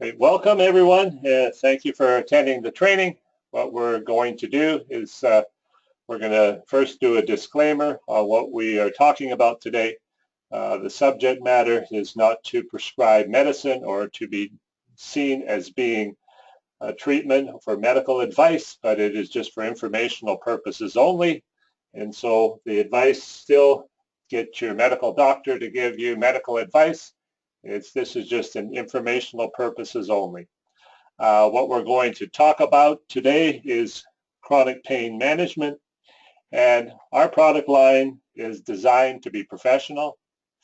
Okay, welcome everyone. Thank you for attending the training. What we're going to do is we're going to first do a disclaimer on what we are talking about today. The subject matter is not to prescribe medicine or to be seen as being a treatment for medical advice, but it is just for informational purposes only. And so the advice still, get your medical doctor to give you medical advice. This is just an informational purposes only. What we're going to talk about today is chronic pain management, and our product line is designed to be professional,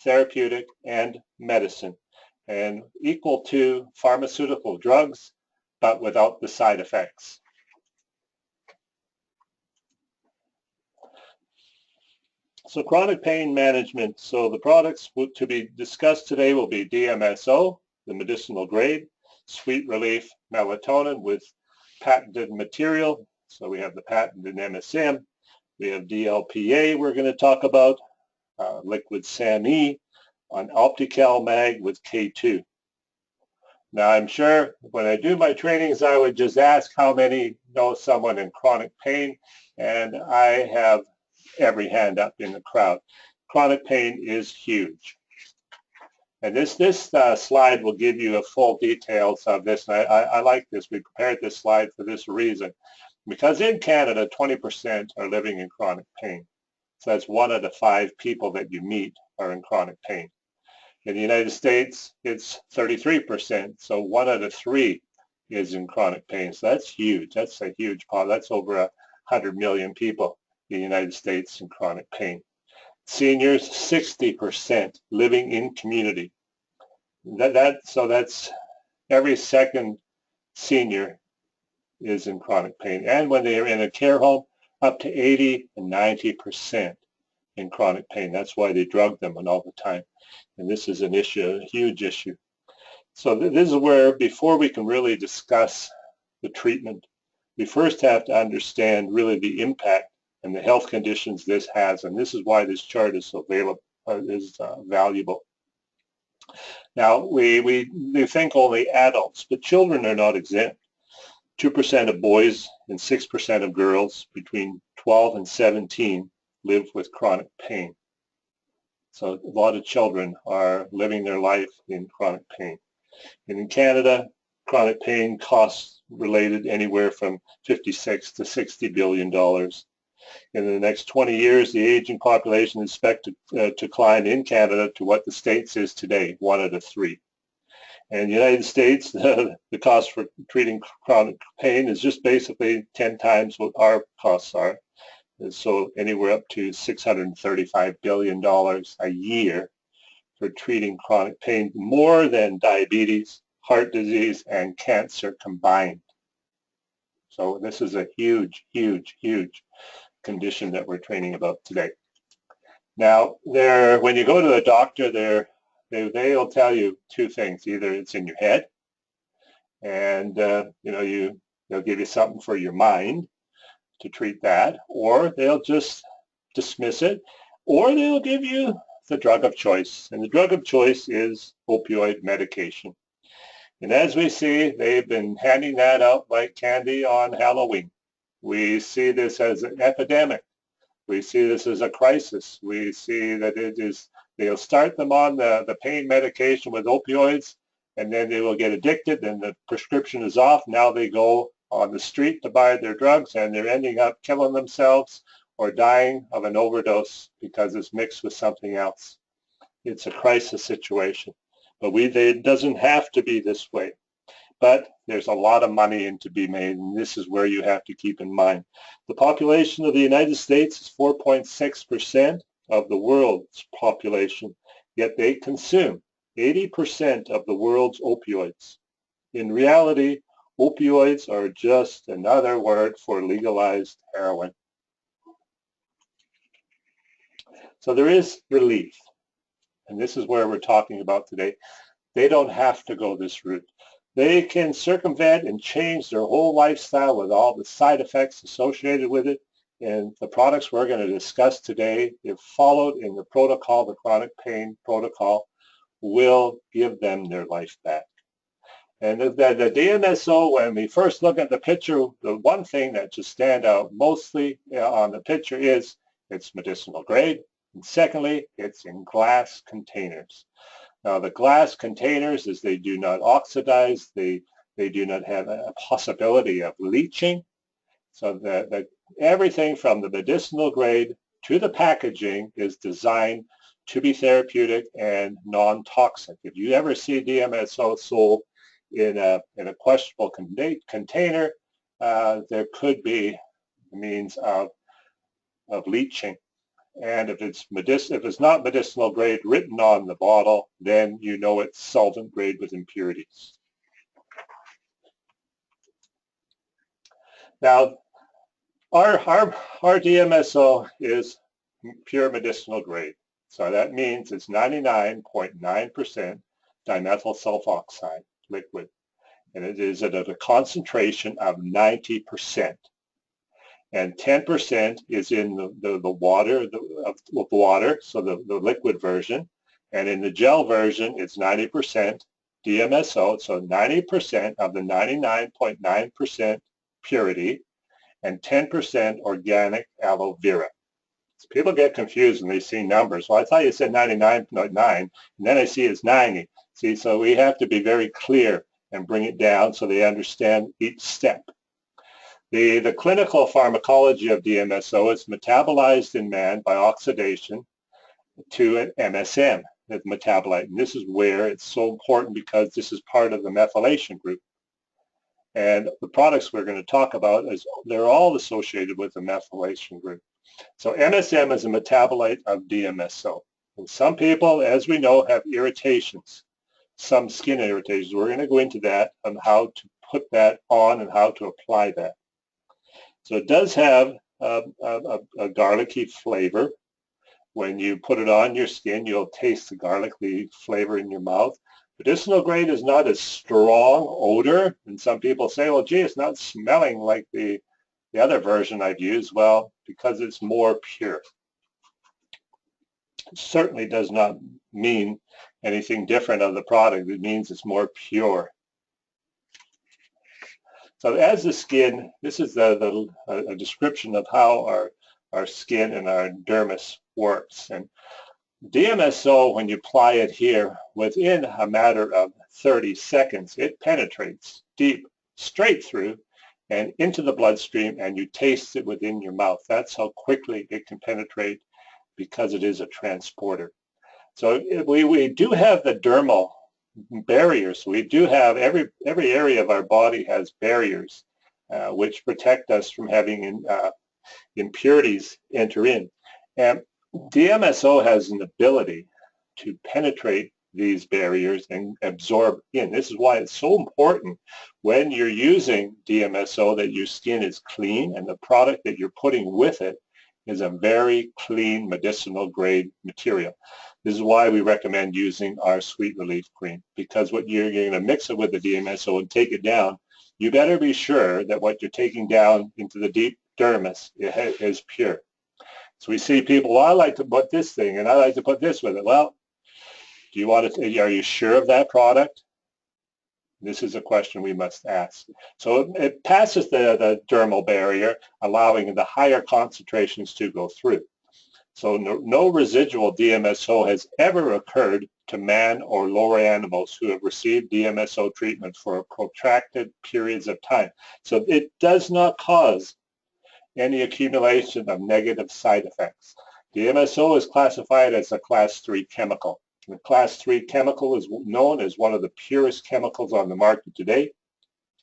therapeutic, and medicine, and equal to pharmaceutical drugs, but without the side effects. So chronic pain management. So the products to be discussed today will be DMSO, the medicinal grade, sweet relief melatonin with patented material. So we have the patented MSM. We have DLPA we're going to talk about, liquid SAMe on Optical Mag with K2. Now I'm sure when I do my trainings I would just ask how many know someone in chronic pain, and I have every hand up in the crowd. Chronic pain is huge. And this slide will give you a full details of this. And I like this. We prepared this slide for this reason. Because in Canada, 20% are living in chronic pain. So that's 1 out of 5 people that you meet are in chronic pain. In the United States, it's 33%. So 1 out of 3 is in chronic pain. So that's huge. That's a huge part. That's over 100 million people in the United States in chronic pain. Seniors, 60% living in community. So that's every second senior is in chronic pain. And when they are in a care home, up to 80 and 90% in chronic pain. That's why they drug them all the time. And this is an issue, a huge issue. So this is where, before we can really discuss the treatment, we first have to understand really the impact and the health conditions this has, and this is why this chart is so valuable. Now, we think only adults, but children are not exempt. 2% of boys and 6% of girls between 12 and 17 live with chronic pain. So a lot of children are living their life in chronic pain. And in Canada, chronic pain costs related anywhere from $56 to $60 billion. In the next 20 years, the aging population is expected to climb in Canada to what the States is today, 1 out of 3. And in the United States, the cost for treating chronic pain is just basically 10 times what our costs are. And so anywhere up to $635 billion a year for treating chronic pain, more than diabetes, heart disease, and cancer combined. So this is a huge, huge, huge condition that we're training about today. Now, when you go to a doctor, they'll tell you 2 things. Either it's in your head, and they'll give you something for your mind to treat that, or they'll just dismiss it, or they'll give you the drug of choice. And the drug of choice is opioid medication. And as we see, they've been handing that out like candy on Halloween. We see this as an epidemic. We see this as a crisis. We see that they'll start them on the pain medication with opioids, and then they will get addicted, and the prescription is off. Now they go on the street to buy their drugs, and they're ending up killing themselves or dying of an overdose because it's mixed with something else. It's a crisis situation. But it doesn't have to be this way. But there's a lot of money to be made, and this is where you have to keep in mind. The population of the United States is 4.6% of the world's population, yet they consume 80% of the world's opioids. In reality, opioids are just another word for legalized heroin. So there is relief, and this is where we're talking about today. They don't have to go this route. They can circumvent and change their whole lifestyle with all the side effects associated with it. And the products we're going to discuss today, if followed in the protocol, the chronic pain protocol, will give them their life back. And the DMSO, when we first look at the picture, the one thing that just stand out mostly on the picture is it's medicinal grade. And secondly, it's in glass containers. Now, the glass containers, as they do not oxidize, they do not have a possibility of leaching. So everything from the medicinal grade to the packaging is designed to be therapeutic and non-toxic. If you ever see DMSO sold in a questionable container, there could be means of leaching. And if it's not medicinal grade written on the bottle, then you know it's solvent grade with impurities. Now, our DMSO is pure medicinal grade. So that means it's 99.9% dimethyl sulfoxide liquid. And it is at a concentration of 90%. And 10% is in the water, of water, so the liquid version. And in the gel version, it's 90% DMSO, so 90% of the 99.9% purity, and 10% organic aloe vera. So people get confused when they see numbers. Well, I thought you said 99.9, and then I see it's 90. See, so we have to be very clear and bring it down so they understand each step. The clinical pharmacology of DMSO is metabolized in man by oxidation to an MSM metabolite. And this is where it's so important because this is part of the methylation group. And the products we're going to talk about, they're all associated with the methylation group. So MSM is a metabolite of DMSO. And some people, as we know, have irritations, some skin irritations. We're going to go into that on how to put that on and how to apply that. So it does have a garlicky flavor. When you put it on your skin, you'll taste the garlicky flavor in your mouth. Medicinal grade is not a strong odor, and some people say, well, gee, it's not smelling like the other version I've used. Well, because it's more pure. It certainly does not mean anything different of the product. It means it's more pure. So as the skin, this is a description of how our skin and our dermis works. And DMSO, when you apply it here, within a matter of 30 seconds, it penetrates deep, straight through, and into the bloodstream, and you taste it within your mouth. That's how quickly it can penetrate because it is a transporter. So we do have the dermal barriers. We do have, every area of our body has barriers which protect us from having impurities enter in. And DMSO has an ability to penetrate these barriers and absorb in. This is why it's so important when you're using DMSO that your skin is clean and the product that you're putting with it is a very clean medicinal grade material. This is why we recommend using our Sweet Relief Cream, because what you're going to mix it with the DMSO and take it down, you better be sure that what you're taking down into the deep dermis is pure. So we see people, well, I like to put this thing and I like to put this with it. Well, do you want to, are you sure of that product? This is a question we must ask. So it passes the dermal barrier, allowing the higher concentrations to go through. So no residual DMSO has ever occurred to man or lower animals who have received DMSO treatment for protracted periods of time. So it does not cause any accumulation of negative side effects. DMSO is classified as a class 3 chemical. The class 3 chemical is known as one of the purest chemicals on the market today.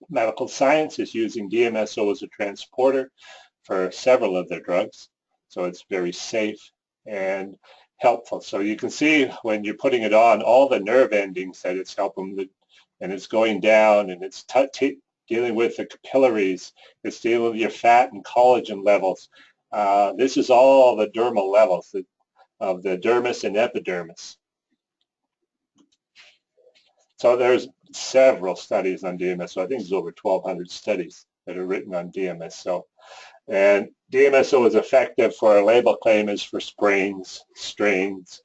Medical science is using DMSO as a transporter for several of their drugs. So it's very safe and helpful. So you can see when you're putting it on, all the nerve endings that it's helping with, and it's going down, and it's dealing with the capillaries, it's dealing with your fat and collagen levels. This is all the dermal levels of the dermis and epidermis. So there's several studies on DMSO. I think there's over 1,200 studies that are written on DMSO. And DMSO is effective for a label claim is for sprains, strains,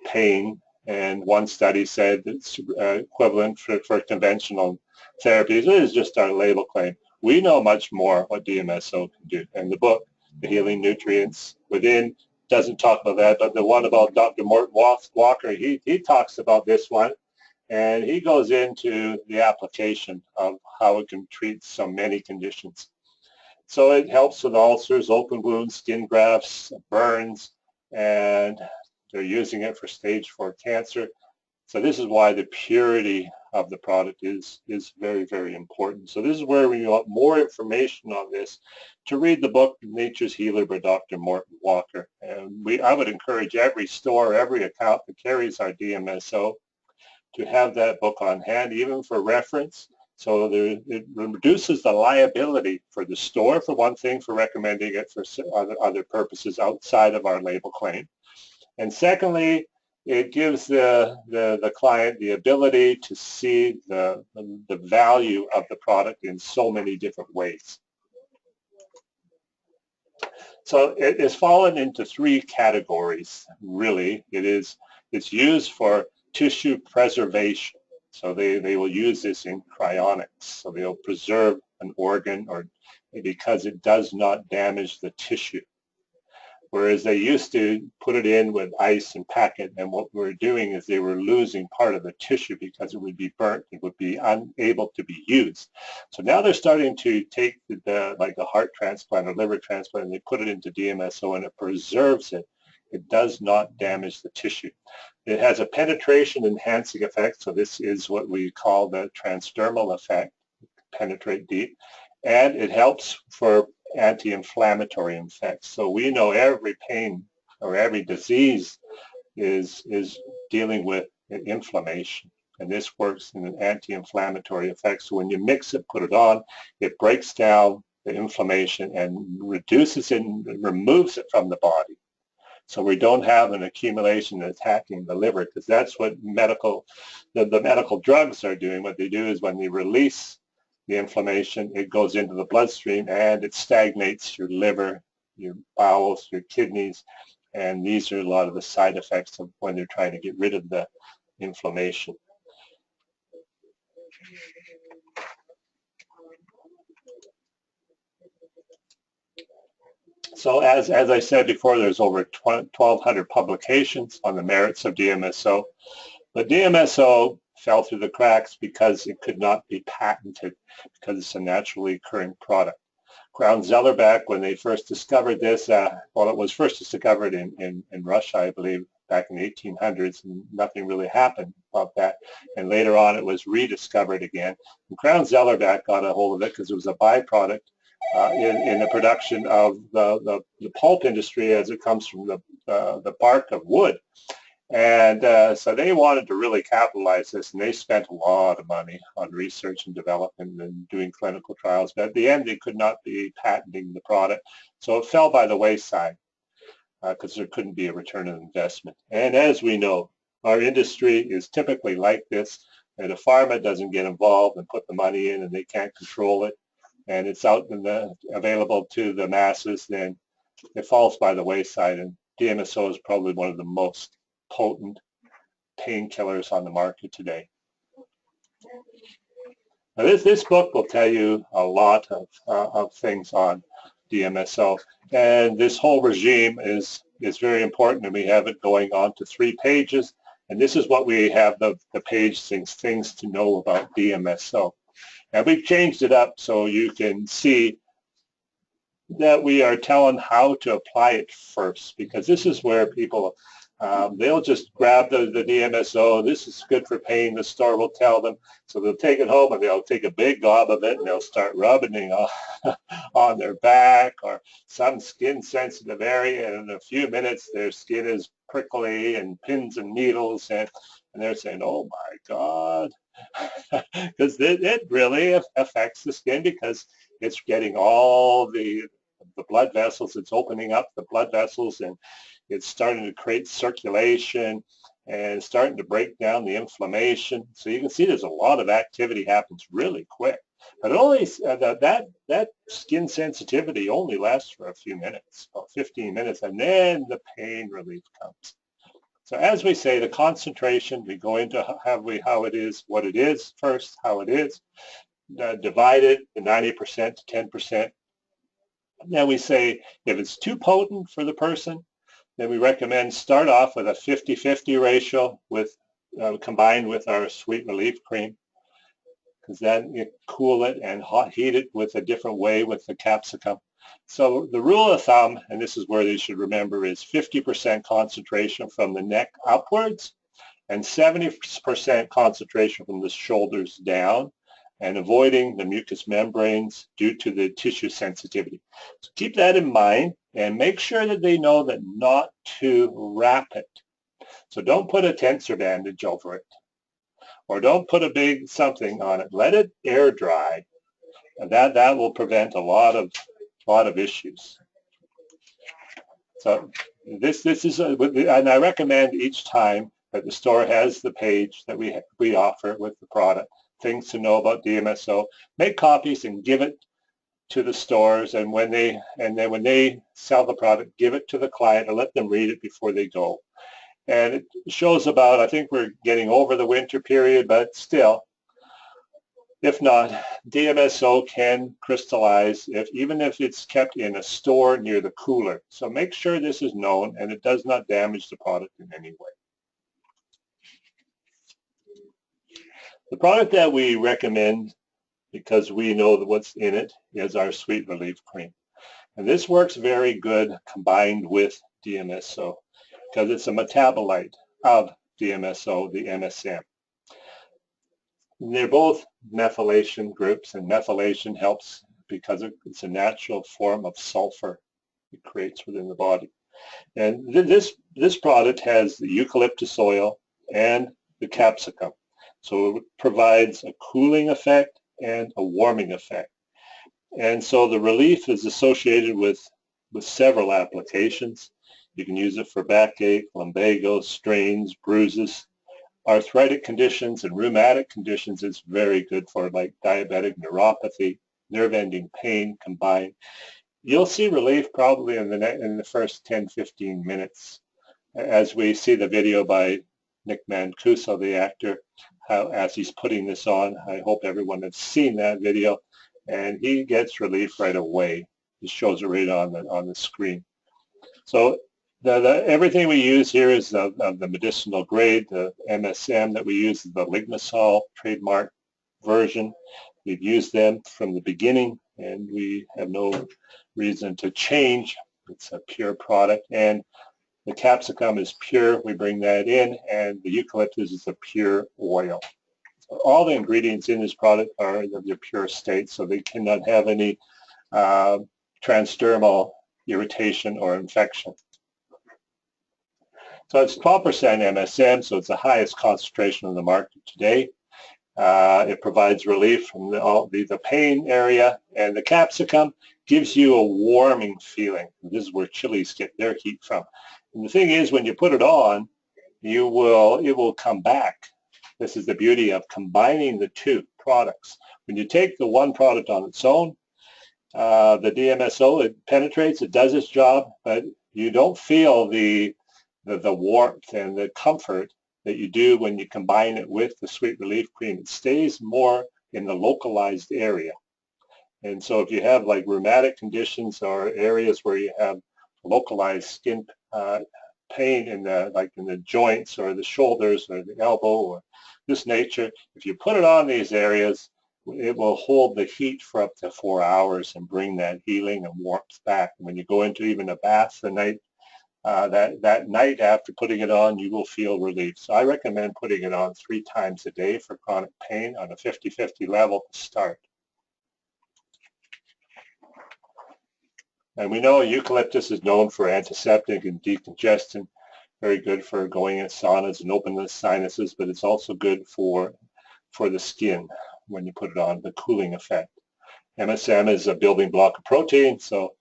pain, And one study said it's equivalent for conventional therapies. It is just our label claim. We know much more what DMSO can do. And the book, The Healing Nutrients Within, doesn't talk about that, but the one about Dr. Morton Walker, he talks about this one, and he goes into the application of how it can treat so many conditions. So it helps with ulcers, open wounds, skin grafts, burns, and they're using it for stage 4 cancer. So this is why the purity of the product is very, very important. So this is where we want more information on this, to read the book Nature's Healer by Dr. Morton Walker. And I would encourage every store, every account that carries our DMSO to have that book on hand, even for reference. So it reduces the liability for the store, for one thing, for recommending it for other purposes outside of our label claim. And secondly, it gives the client the ability to see the value of the product in so many different ways. So it is fallen into 3 categories, really. It's used for tissue preservation. So they will use this in cryonics. So they'll preserve an organ or because it does not damage the tissue. Whereas they used to put it in with ice and pack it, and what we're doing is they were losing part of the tissue because it would be burnt, it would be unable to be used. So now they're starting to take like the heart transplant or liver transplant, and they put it into DMSO, and it preserves it. It does not damage the tissue. It has a penetration enhancing effect, so this is what we call the transdermal effect, penetrate deep, and it helps for anti-inflammatory effects. So we know every pain or every disease is dealing with inflammation, and this works in an anti-inflammatory effect. So when you mix it, put it on, it breaks down the inflammation and reduces it and removes it from the body. So we don't have an accumulation attacking the liver, because that's what the medical drugs are doing. What they do is when they release the inflammation, it goes into the bloodstream and it stagnates your liver, your bowels, your kidneys, and these are a lot of the side effects of when they're trying to get rid of the inflammation. So as I said before, there's over 1,200 publications on the merits of DMSO, but DMSO fell through the cracks because it could not be patented because it's a naturally occurring product. Crown Zellerbach, when they first discovered this, well, it was first discovered in Russia, I believe, back in the 1800s, and nothing really happened about that. And later on, it was rediscovered again. And Crown Zellerbach got a hold of it because it was a byproduct in the production of the pulp industry, as it comes from the bark of wood. And so they wanted to really capitalize this, and they spent a lot of money on research and development and doing clinical trials. But at the end, they could not be patenting the product. So it fell by the wayside because there couldn't be a return on investment. And as we know, our industry is typically like this, and if pharma doesn't get involved and put the money in and they can't control it, and it's out in available to the masses, then it falls by the wayside. And DMSO is probably one of the most potent painkillers on the market today. Now this book will tell you a lot of things on DMSO, and this whole regime is very important, and we have it going on to 3 pages, and this is what we have the page things to know about DMSO. And we've changed it up so you can see that we are telling how to apply it first, because this is where people they'll just grab the DMSO. This is good for pain, the store will tell them. So they'll take it home and they'll take a big gob of it and they'll start rubbing it on their back or some skin sensitive area, and in a few minutes their skin is prickly and pins and needles, and they're saying, oh my God, because it really affects the skin, because it's getting all the blood vessels, it's opening up the blood vessels, and it's starting to create circulation and starting to break down the inflammation. So you can see there's a lot of activity happens really quick. But it only that skin sensitivity only lasts for a few minutes, about 15 minutes, and then the pain relief comes. So as we say, the concentration, we go into how it is, what it is first, how it is, divide it, the 90% to 10%. Then we say if it's too potent for the person, then we recommend start off with a 50-50 ratio with combined with our sweet relief cream, because then you cool it and heat it with a different way with the capsicum. So the rule of thumb, and this is where they should remember, is 50% concentration from the neck upwards and 70% concentration from the shoulders down, and avoiding the mucous membranes due to the tissue sensitivity. So keep that in mind and make sure that they know that not to wrap it. So don't put a tensor bandage over it, or don't put a big something on it. Let it air dry, and that will prevent a lot of issues. So this is and I recommend each time that the store has the page that we offer with the product, things to know about DMSO. Make copies and give it to the stores, and when they sell the product, give it to the client or let them read it before they go. And it shows about, I think we're getting over the winter period, but still, if not, DMSO can crystallize even if it's kept in a store near the cooler. So make sure this is known and it does not damage the product in any way. The product that we recommend, because we know what's in it, is our Sweet Relief Cream. And this works very good combined with DMSO because it's a metabolite of DMSO, the MSM. And they're both methylation groups, and methylation helps because it's a natural form of sulfur it creates within the body. And this product has the eucalyptus oil and the capsicum. So it provides a cooling effect and a warming effect. And so the relief is associated with several applications. You can use it for backache, lumbago, strains, bruises, arthritic conditions, and rheumatic conditions. It's very good for, like diabetic neuropathy, nerve-ending pain combined. You'll see relief probably in the first 10-15 minutes. As we see the video by Nick Mancuso, the actor, as he's putting this on, I hope everyone has seen that video, and he gets relief right away. It shows it right on the screen. So everything we use here is of the medicinal grade. The MSM that we use is the Lignosol trademark version. We've used them from the beginning, and we have no reason to change. It's a pure product, and the capsicum is pure. We bring that in, and the eucalyptus is a pure oil. So all the ingredients in this product are of their pure state, so they cannot have any transdermal irritation or infection. So it's 12% MSM, so it's the highest concentration on the market today. It provides relief from the pain area, and the capsicum gives you a warming feeling. This is where chilies get their heat from. And the thing is, when you put it on, it will come back. This is the beauty of combining the two products. When you take the one product on its own, the DMSO, it penetrates, it does its job, but you don't feel the warmth and the comfort that you do when you combine it with the Sweet Relief Cream. It stays more in the localized area. And so if you have like rheumatic conditions or areas where you have localized skin pain in the joints or the shoulders or the elbow or this nature, if you put it on these areas, it will hold the heat for up to 4 hours and bring that healing and warmth back. When you go into even a bath the night, that night after putting it on, you will feel relief. So I recommend putting it on 3 times a day for chronic pain on a 50-50 level to start. And we know eucalyptus is known for antiseptic and decongestant, very good for going in saunas and opening the sinuses, but it's also good for the skin when you put it on, the cooling effect. MSM is a building block of protein, so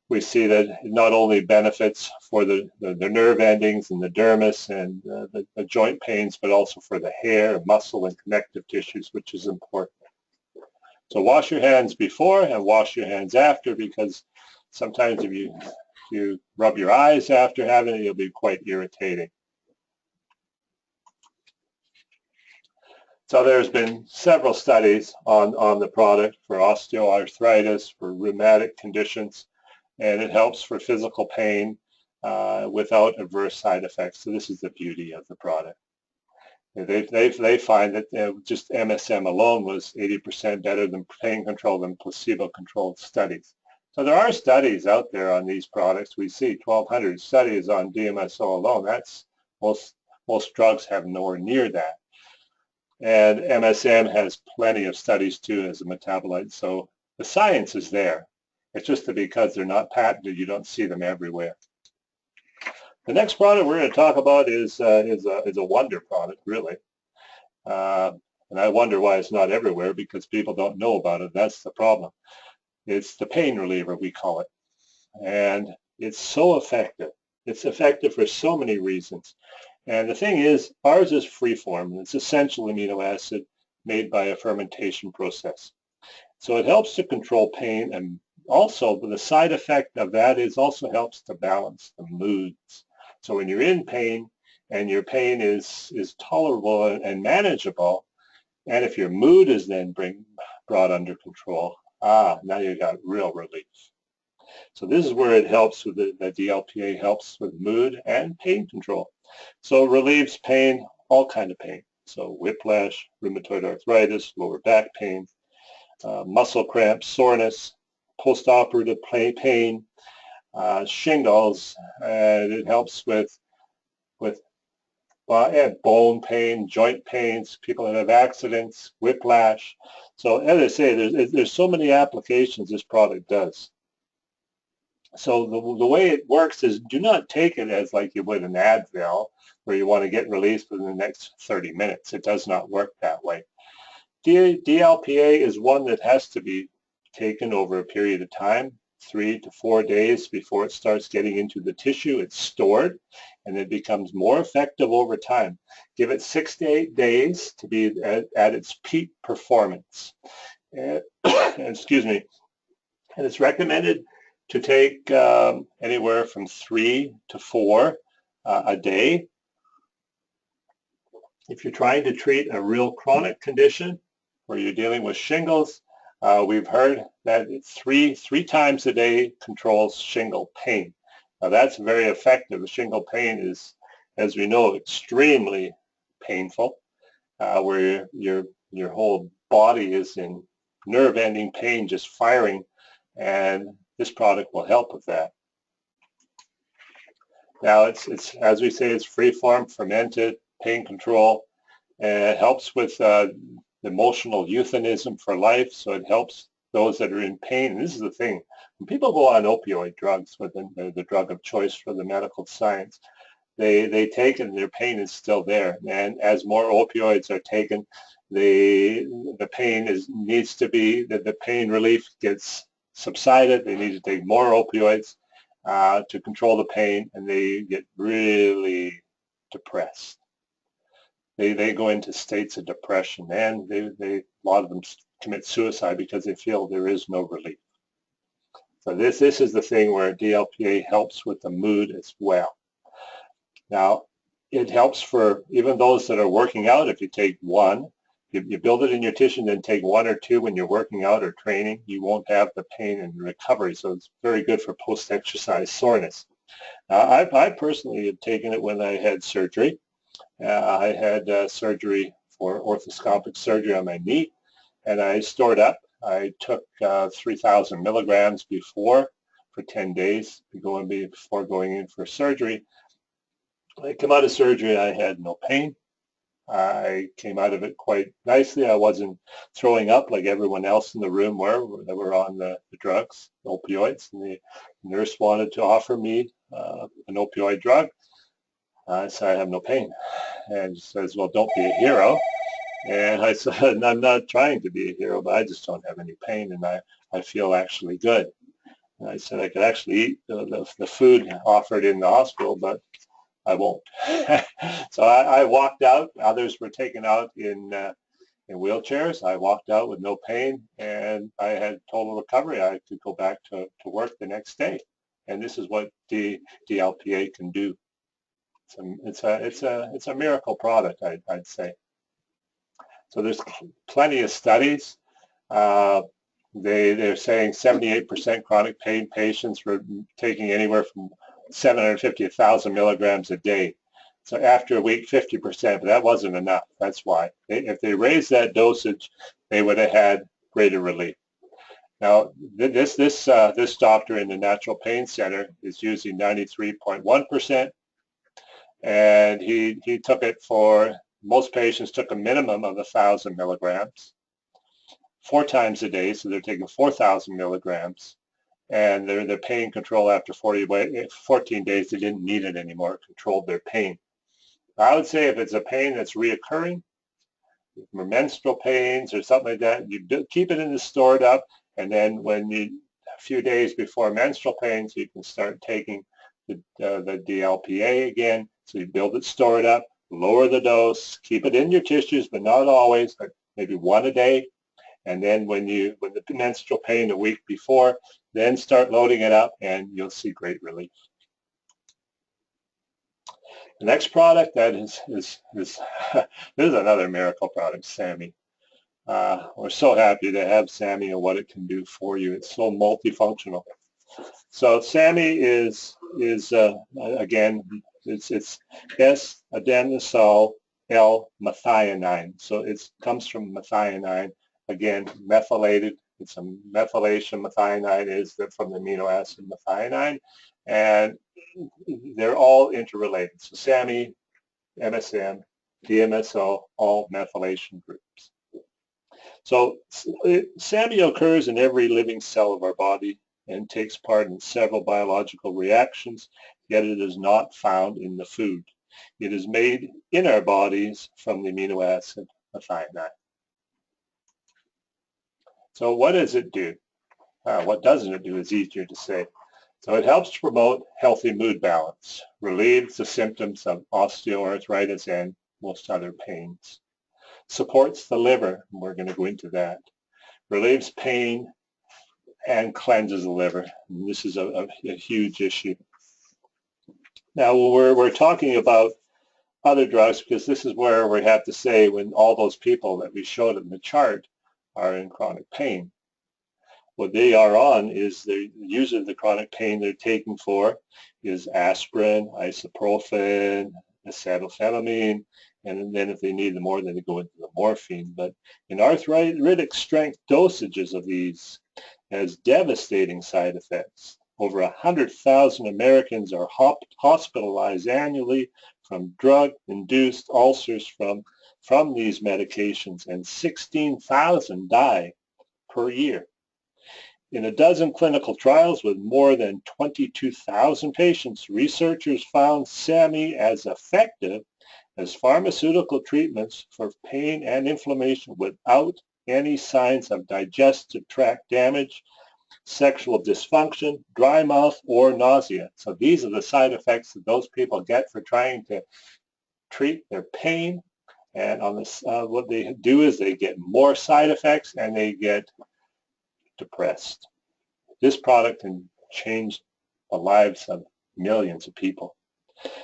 we see that it not only benefits for the nerve endings and the dermis and the joint pains, but also for the hair, muscle, and connective tissues, which is important. So wash your hands before and wash your hands after, because sometimes if you rub your eyes after having it, it'll be quite irritating. So there's been several studies on the product for osteoarthritis, for rheumatic conditions, and it helps for physical pain without adverse side effects. So this is the beauty of the product. They find that just MSM alone was 80% better than pain control than placebo-controlled studies. So there are studies out there on these products. We see 1,200 studies on DMSO alone. That's most drugs have nowhere near that. And MSM has plenty of studies too as a metabolite. So the science is there. It's just that because they're not patented, you don't see them everywhere. The next product we're going to talk about is a wonder product, really. And I wonder why it's not everywhere, because people don't know about it. That's the problem. It's the pain reliever, we call it. And it's so effective. It's effective for so many reasons. And the thing is, ours is free-form. It's essential amino acid made by a fermentation process. So it helps to control pain, and also the side effect of that is also helps to balance the moods. So when you're in pain and your pain is tolerable and manageable, and if your mood is then brought under control, now you got real relief. So this is where it helps with the DLPA helps with mood and pain control. So it relieves pain, all kind of pain. So whiplash, rheumatoid arthritis, lower back pain, muscle cramps, soreness, post-operative pain, shingles, and it helps with bone pain, joint pains, people that have accidents, whiplash. So as I say, there's so many applications this product does. So the way it works is, do not take it as like you would an Advil, where you want to get released within the next 30 minutes. It does not work that way. DLPA is one that has to be taken over a period of time, 3 to 4 days before it starts getting into the tissue. It's stored, and it becomes more effective over time. Give it 6 to 8 days to be at its peak performance. And, excuse me. And it's recommended to take anywhere from 3 to 4 a day. If you're trying to treat a real chronic condition where you're dealing with shingles, we've heard that three times a day controls shingle pain. Now that's very effective. Shingle pain is, as we know, extremely painful, where your whole body is in nerve-ending pain, just firing, and this product will help with that. Now it's as we say, it's free-form, fermented, pain control, and it helps with emotional euphemism for life. So it helps those that are in pain. And this is the thing: when people go on opioid drugs, the drug of choice for the medical science, they take it and their pain is still there. And as more opioids are taken, the pain needs to be, the pain relief gets subsided. They need to take more opioids to control the pain, and they get really depressed. They go into states of depression, and a lot of them commit suicide because they feel there is no relief. So this is the thing where DLPA helps with the mood as well. Now, it helps for even those that are working out. If you take one, you build it in your tissue, and then take 1 or 2 when you're working out or training, you won't have the pain and recovery. So it's very good for post-exercise soreness. I personally have taken it when I had surgery. I had surgery for orthoscopic surgery on my knee, and I stored up. I took 3,000 milligrams before for 10 days before going in for surgery. When I came out of surgery, I had no pain. I came out of it quite nicely. I wasn't throwing up like everyone else in the room that were on the drugs, opioids, and the nurse wanted to offer me an opioid drug. I said, I have no pain. And she says, well, don't be a hero. And I said, I'm not trying to be a hero, but I just don't have any pain, and I feel actually good. And I said I could actually eat the food offered in the hospital, but I won't. So I walked out. Others were taken out in wheelchairs. I walked out with no pain, and I had total recovery. I could go back to work the next day. And this is what DLPA can do. It's a miracle product, I'd say. So there's plenty of studies. They're saying 78% chronic pain patients were taking anywhere from 750 to 1,000 milligrams a day. So after a week, 50%, but that wasn't enough. That's why. If they raised that dosage, they would have had greater relief. Now, this doctor in the Natural Pain Center is using 93.1%, and he took it for, most patients took a minimum of 1,000 milligrams. 4 times a day, so they're taking 4,000 milligrams, and their pain control after 14 days, they didn't need it anymore, it controlled their pain. I would say if it's a pain that's reoccurring, menstrual pains or something like that, you keep it in the stored up, and then a few days before menstrual pains, you can start taking the DLPA again, so you build it, store it up, lower the dose, keep it in your tissues, but not always, but maybe 1 a day. And then when the menstrual pain a week before, then start loading it up and you'll see great relief. The next product that is this is another miracle product, SAMI. We're so happy to have SAMI and what it can do for you. It's so multifunctional. So SAMI is again, it's S-adenosine L-methionine. So it comes from methionine. Again, methylated. It's a methylation. Methionine is from the amino acid methionine, and they're all interrelated. So SAMI, MSM, DMSO, all methylation groups. So SAMI occurs in every living cell of our body and takes part in several biological reactions, yet it is not found in the food. It is made in our bodies from the amino acid methionine. So what does it do? What doesn't it do is easier to say. So it helps to promote healthy mood balance, relieves the symptoms of osteoarthritis and most other pains, supports the liver, and we're going to go into that, relieves pain, and cleanses the liver. And this is a huge issue. Now we're talking about other drugs because this is where we have to say when all those people that we showed in the chart are in chronic pain. What they are on is usually the chronic pain they're taking for is aspirin, ibuprofen, acetylphenamine, and then if they need more, then they go into the morphine. But in arthritic strength dosages of these has devastating side effects. Over 100,000 Americans are hospitalized annually from drug-induced ulcers from these medications, and 16,000 die per year. In a dozen clinical trials with more than 22,000 patients, researchers found SAMI as effective as pharmaceutical treatments for pain and inflammation without any signs of digestive tract damage, sexual dysfunction, dry mouth, or nausea. So these are the side effects that those people get for trying to treat their pain. And on this, what they do is they get more side effects and they get depressed. This product can change the lives of millions of people.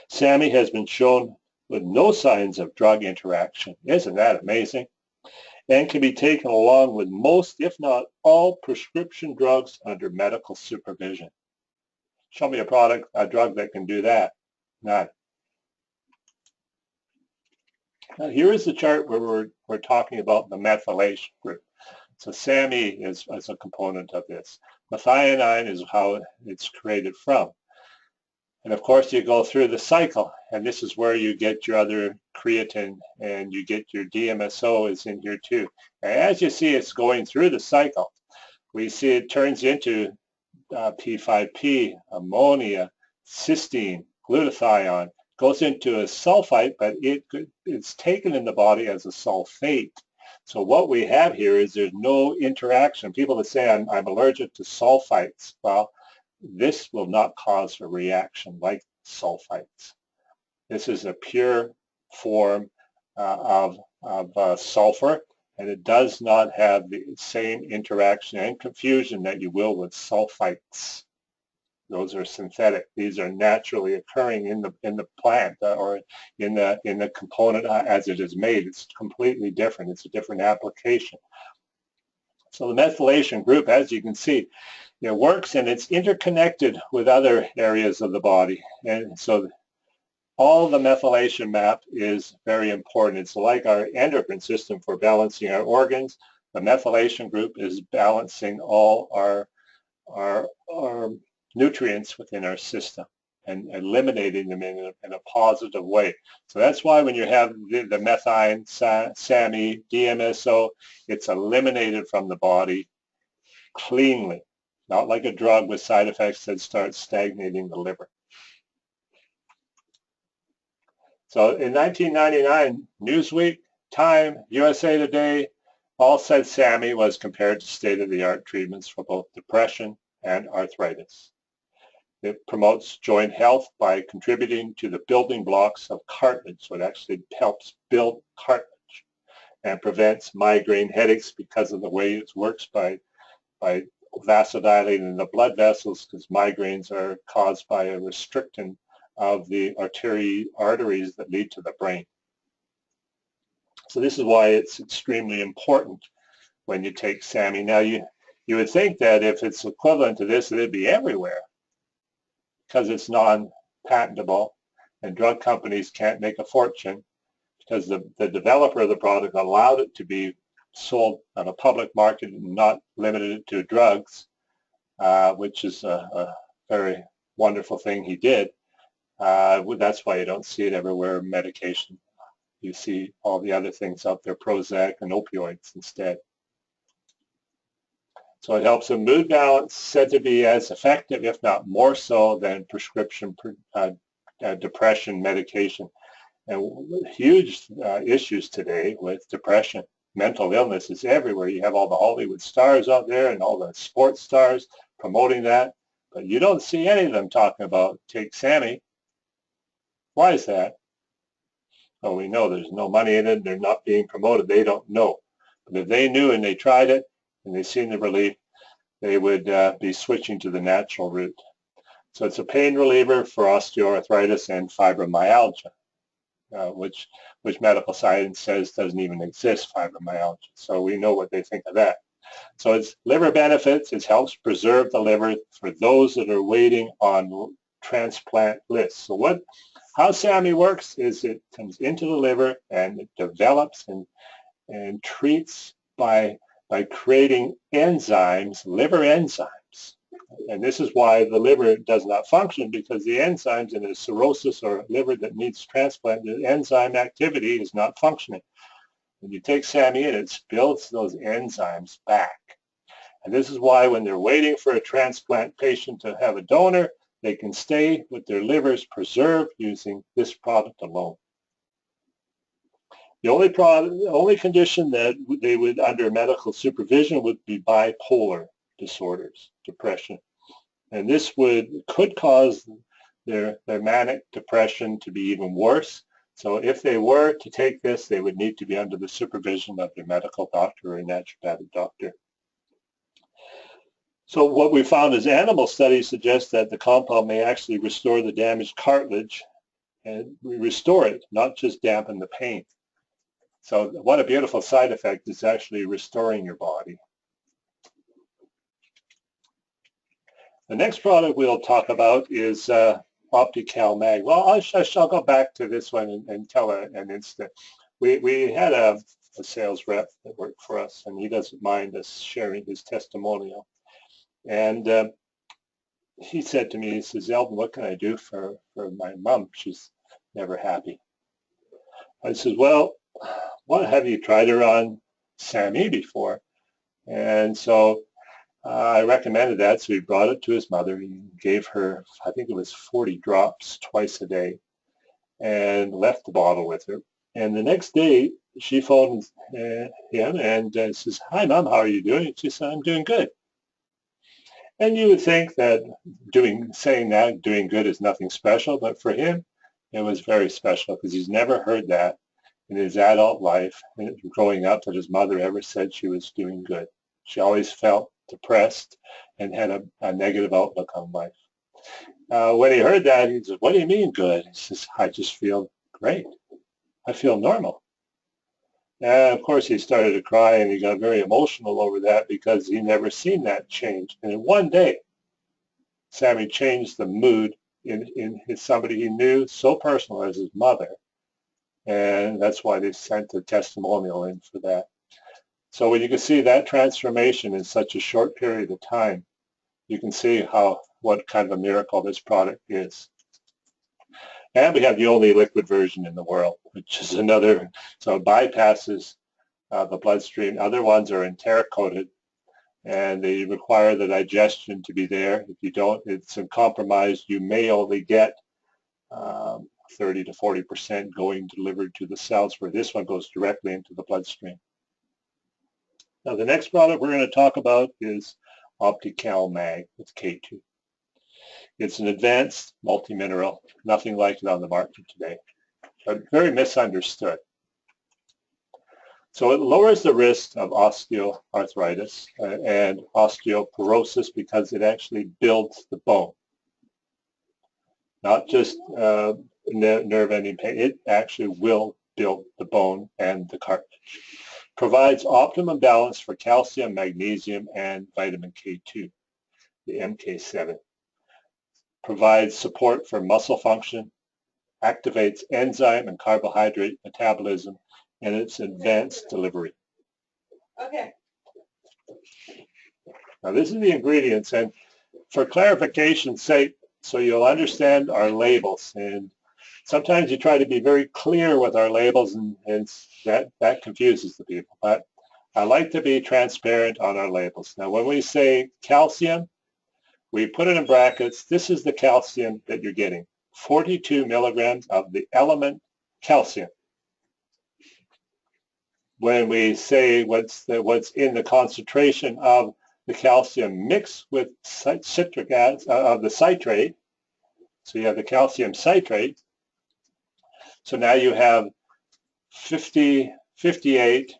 SAMI has been shown with no signs of drug interaction. Isn't that amazing? And can be taken along with most, if not all, prescription drugs under medical supervision. Show me a drug that can do that. None. Now here is the chart where we're talking about the methylation group. So SAMI is a component of this. Methionine is how it's created from. And of course you go through the cycle, and this is where you get your other creatine and you get your DMSO is in here too. And as you see, it's going through the cycle. We see it turns into P5P, ammonia, cysteine, glutathione, goes into a sulfite, but it's taken in the body as a sulfate. So what we have here is there's no interaction. People that say I'm allergic to sulfites, well, this will not cause a reaction like sulfites. This is a pure form of sulfur, and it does not have the same interaction and confusion that you will with sulfites. Those are synthetic. These are naturally occurring in the plant or in the component as it is made. It's completely different. It's a different application. So the methylation group, as you can see, it works and it's interconnected with other areas of the body. And so all the methylation map is very important. It's like our endocrine system for balancing our organs. The methylation group is balancing all our nutrients within our system and eliminating them in a positive way. So that's why when you have the methine, SAMe, DMSO, it's eliminated from the body cleanly, not like a drug with side effects that start stagnating the liver. So in 1999, Newsweek, Time, USA Today, all said SAMe was compared to state-of-the-art treatments for both depression and arthritis. It promotes joint health by contributing to the building blocks of cartilage, so it actually helps build cartilage and prevents migraine headaches because of the way it works by vasodilating the blood vessels, because migraines are caused by a restricting of the arteries that lead to the brain. So this is why it's extremely important when you take SAMe. Now you would think that if it's equivalent to this, it'd be everywhere because it's non-patentable and drug companies can't make a fortune because the developer of the product allowed it to be sold on a public market and not limited to drugs, which is a very wonderful thing he did. That's why you don't see it everywhere, medication. You see all the other things out there, Prozac and opioids instead. So it helps with mood balance, said to be as effective, if not more so, than prescription depression medication. And huge issues today with depression. Mental illness is everywhere. You have all the Hollywood stars out there and all the sports stars promoting that, but you don't see any of them talking about take SAMe. Why is that? Well, we know there's no money in it. They're not being promoted. They don't know. But if they knew and they tried it and they seen the relief, they would be switching to the natural route. So it's a pain reliever for osteoarthritis and fibromyalgia, which medical science says doesn't even exist, fibromyalgia. So we know what they think of that. So it's liver benefits. It helps preserve the liver for those that are waiting on transplant lists. So how SAMe works is it comes into the liver and it develops and treats by creating enzymes, liver enzymes. And this is why the liver does not function, because the enzymes in a cirrhosis or liver that needs transplant, the enzyme activity is not functioning. When you take SAMe in, it builds those enzymes back. And this is why when they're waiting for a transplant patient to have a donor, they can stay with their livers preserved using this product alone. The only condition that they would, under medical supervision, would be bipolar disorders, depression. And this could cause their manic depression to be even worse. So if they were to take this, they would need to be under the supervision of their medical doctor or a naturopathic doctor. So what we found is animal studies suggest that the compound may actually restore the damaged cartilage and restore it, not just dampen the pain. So what a beautiful side effect is actually restoring your body. The next product we'll talk about is Optical Mag. Well, I shall go back to this one and tell an incident. We had a sales rep that worked for us, and he doesn't mind us sharing his testimonial. And he said to me, he says, Eldon, what can I do for my mom? She's never happy. I said, well, what have you tried her on SAMe before? And so I recommended that, so he brought it to his mother. He gave her, I think it was 40 drops twice a day, and left the bottle with her. And the next day, she phoned him and says, hi, Mom, how are you doing? She said, I'm doing good. And you would think that saying that, doing good is nothing special, but for him, it was very special because he's never heard that in his adult life, growing up, that his mother ever said she was doing good. She always felt depressed and had a negative outlook on life. When he heard that, he said, "What do you mean good?" He says, "I just feel great. I feel normal." And of course, he started to cry, and he got very emotional over that because he never seen that change. And in one day, Sammy changed the mood in somebody he knew so personal as his mother. And that's why they sent a testimonial in for that. So when you can see that transformation in such a short period of time, you can see what kind of a miracle this product is. And we have the only liquid version in the world, which is another, so it bypasses the bloodstream. Other ones are enteric-coated, and they require the digestion to be there. If you don't, it's compromised. You may only get 30 to 40% going delivered to the cells, where this one goes directly into the bloodstream. Now, the next product we're going to talk about is Optical Mag with K2. It's an advanced multi-mineral, nothing like it on the market today, but very misunderstood. So it lowers the risk of osteoarthritis and osteoporosis because it actually builds the bone, not just nerve ending pain. It actually will build the bone and the cartilage. Provides optimum balance for calcium, magnesium, and vitamin K2, the MK7. Provides support for muscle function, activates enzyme and carbohydrate metabolism, and its advanced delivery. Okay. Now this is the ingredients, and for clarification's sake, so you'll understand our labels. And sometimes you try to be very clear with our labels, and that confuses the people. But I like to be transparent on our labels. Now when we say calcium, we put it in brackets. This is the calcium that you're getting. 42 milligrams of the element calcium. When we say what's in the concentration of the calcium mixed with citric acid of the citrate, so you have the calcium citrate. So now you have 58,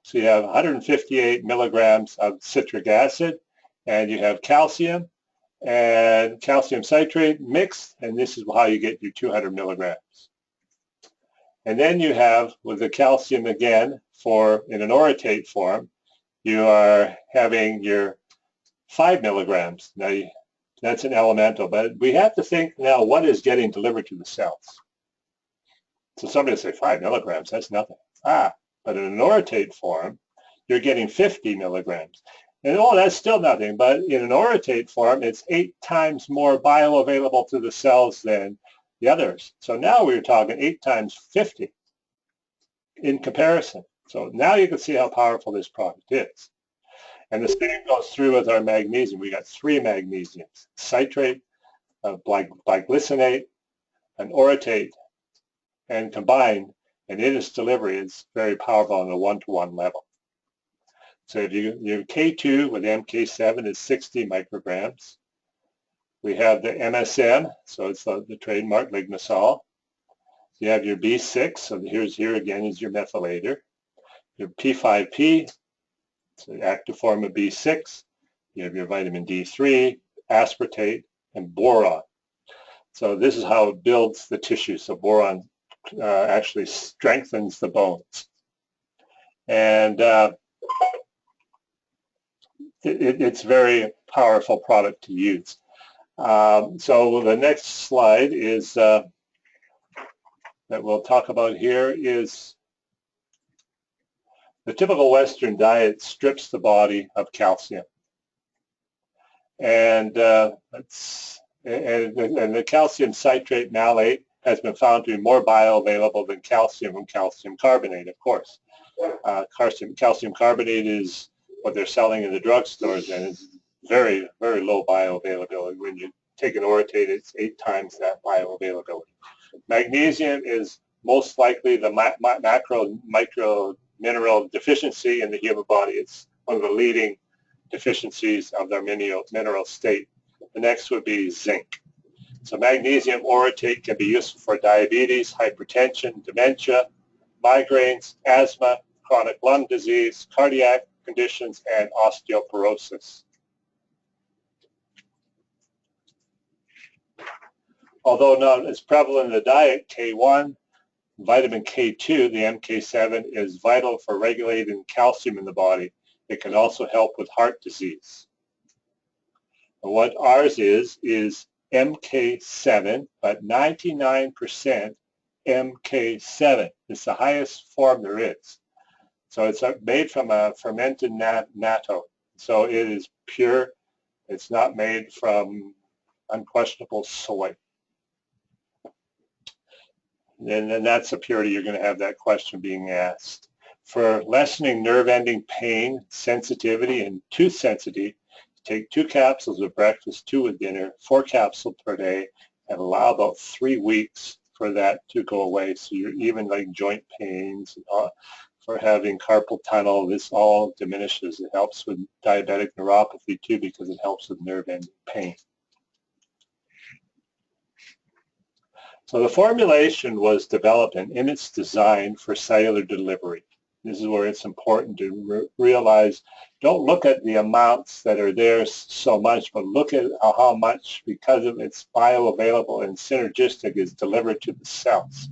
so you have 158 milligrams of citric acid, and you have calcium and calcium citrate mixed, and this is how you get your 200 milligrams. And then you have, with the calcium again, in an orotate form, you are having your 5 milligrams. Now, that's an elemental, but we have to think now what is getting delivered to the cells. So somebody will say 5 milligrams, that's nothing. But in an orotate form, you're getting 50 milligrams. And that's still nothing, but in an orotate form, it's 8 times more bioavailable to the cells than the others. So now we're talking 8 times 50 in comparison. So now you can see how powerful this product is. And the same goes through with our magnesium. We got 3 magnesiums: citrate, glycinate, and orotate, and combined, and in its delivery, it's very powerful on a 1-to-1 level. So if your K2 with MK7 is 60 micrograms. We have the MSM, so it's the trademark lignosol. You have your B6, so here again is your methylator. Your P5P, so the active form of B6. You have your vitamin D3, aspartate, and boron. So this is how it builds the tissue. So boron actually strengthens the bones. And it's a very powerful product to use. So the next slide is that we'll talk about here is the typical Western diet strips the body of calcium. And the calcium citrate malate has been found to be more bioavailable than calcium and calcium carbonate, of course. Calcium carbonate is what they're selling in the drugstores, and it's very, very low bioavailability. When you take an orotate, it's 8 times that bioavailability. Magnesium is most likely the micro mineral deficiency in the human body. It's one of the leading deficiencies of their mineral state. The next would be zinc. So magnesium orotate can be useful for diabetes, hypertension, dementia, migraines, asthma, chronic lung disease, cardiac conditions, and osteoporosis. although not as prevalent in the diet, K1, vitamin K2, the MK7, is vital for regulating calcium in the body. It can also help with heart disease. And what ours is MK7, but 99% MK7. It's the highest form there is. So it's made from a fermented natto. So it is pure. It's not made from unquestionable soy. And that's the purity you're going to have that question being asked. For lessening nerve ending pain, sensitivity, and tooth sensitivity, take 2 capsules with breakfast, 2 with dinner, 4 capsules per day, and allow about 3 weeks for that to go away. So you're even like joint pains, for having carpal tunnel, this all diminishes. It helps with diabetic neuropathy too because it helps with nerve ending pain. So the formulation was developed and in its design for cellular delivery. This is where it's important to realize, don't look at the amounts that are there so much, but look at how much, because of its bioavailable and synergistic, is delivered to the cells.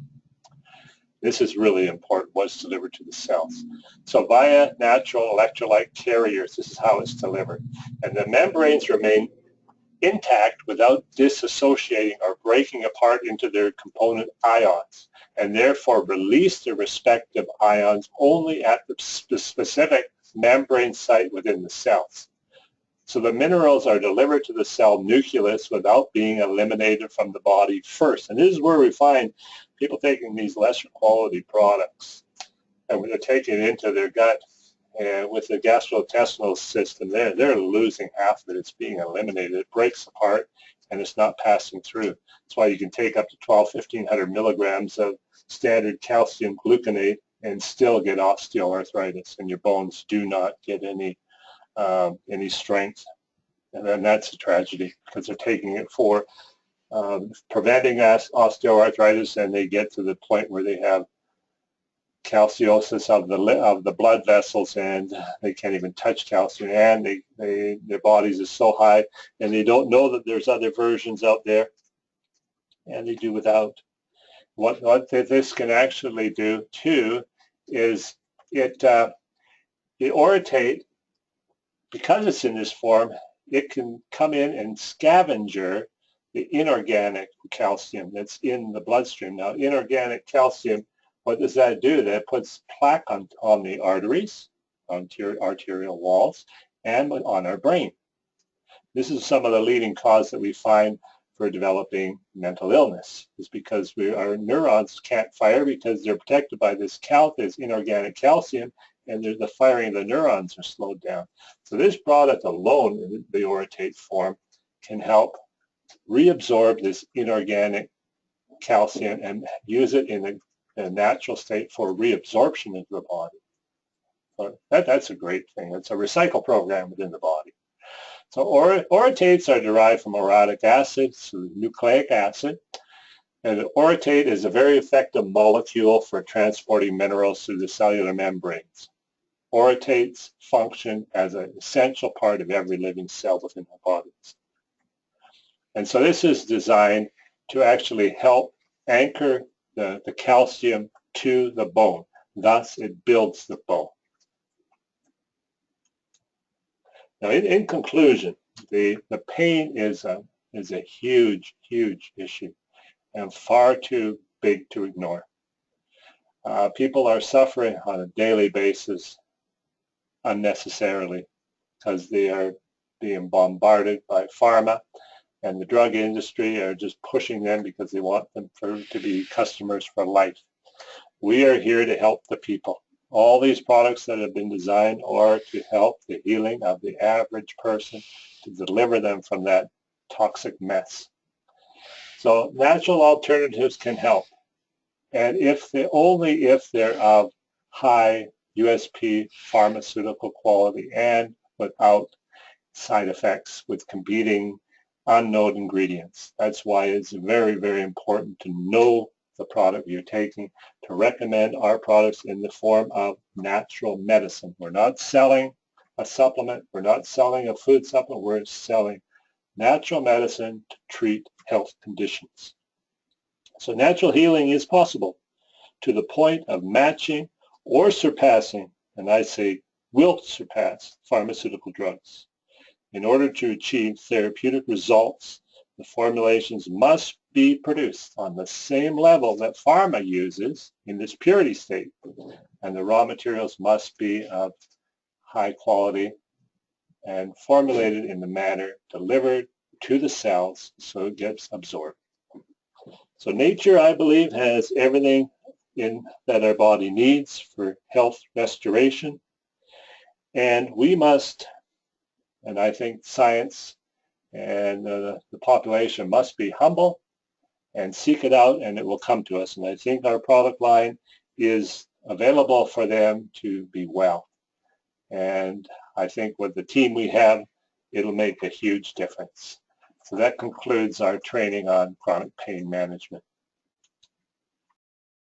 This is really important, what's delivered to the cells. So via natural electrolyte carriers, this is how it's delivered. And the membranes remain intact without disassociating or breaking apart into their component ions, and therefore release the respective ions only at the specific membrane site within the cells. So the minerals are delivered to the cell nucleus without being eliminated from the body first. And this is where we find people taking these lesser quality products, and when they're taking it into their gut, and with the gastrointestinal system, they're losing half of it. It's being eliminated. It breaks apart, and it's not passing through. That's why you can take up to 1,500 milligrams of standard calcium gluconate and still get osteoarthritis, and your bones do not get any strength. And then that's a tragedy because they're taking it for preventing osteoarthritis, and they get to the point where they have calciosis of the blood vessels, and they can't even touch calcium, and their bodies are so high, and they don't know that there's other versions out there, and they do without. What this can actually do too is the orotate, because it's in this form, it can come in and scavenger the inorganic calcium that's in the bloodstream. Now, inorganic calcium, what does that do? That puts plaque on the arteries, on arterial walls, and on our brain. This is some of the leading cause that we find for developing mental illness, is because our neurons can't fire because they're protected by this inorganic calcium, and the firing of the neurons are slowed down. So this product alone, in the orotate form, can help reabsorb this inorganic calcium and use it in a natural state for reabsorption into the body. So that's a great thing. It's a recycle program within the body. So orotates are derived from orotic acid, so nucleic acid. And orotate is a very effective molecule for transporting minerals through the cellular membranes. Orotates function as an essential part of every living cell within our bodies. And so this is designed to actually help anchor the calcium to the bone. Thus, it builds the bone. Now, in conclusion, the pain is a huge, huge issue and far too big to ignore. People are suffering on a daily basis unnecessarily because they are being bombarded by pharma, and the drug industry are just pushing them because they want them to be customers for life. We are here to help the people. All these products that have been designed are to help the healing of the average person, to deliver them from that toxic mess. So natural alternatives can help. And only if they're of high USP pharmaceutical quality and without side effects with competing unknown ingredients. That's why it's very, very important to know the product you're taking, to recommend our products in the form of natural medicine. We're not selling a supplement. We're not selling a food supplement. We're selling natural medicine to treat health conditions. So natural healing is possible to the point of matching or surpassing, and I say will surpass, pharmaceutical drugs. In order to achieve therapeutic results, the formulations must be produced on the same level that pharma uses in this purity state, and the raw materials must be of high quality and formulated in the manner delivered to the cells so it gets absorbed. So nature, I believe, has everything in that our body needs for health restoration, and we must, and I think science and the population must be humble and seek it out, and it will come to us. And I think our product line is available for them to be well. And I think with the team we have, it'll make a huge difference. So that concludes our training on chronic pain management.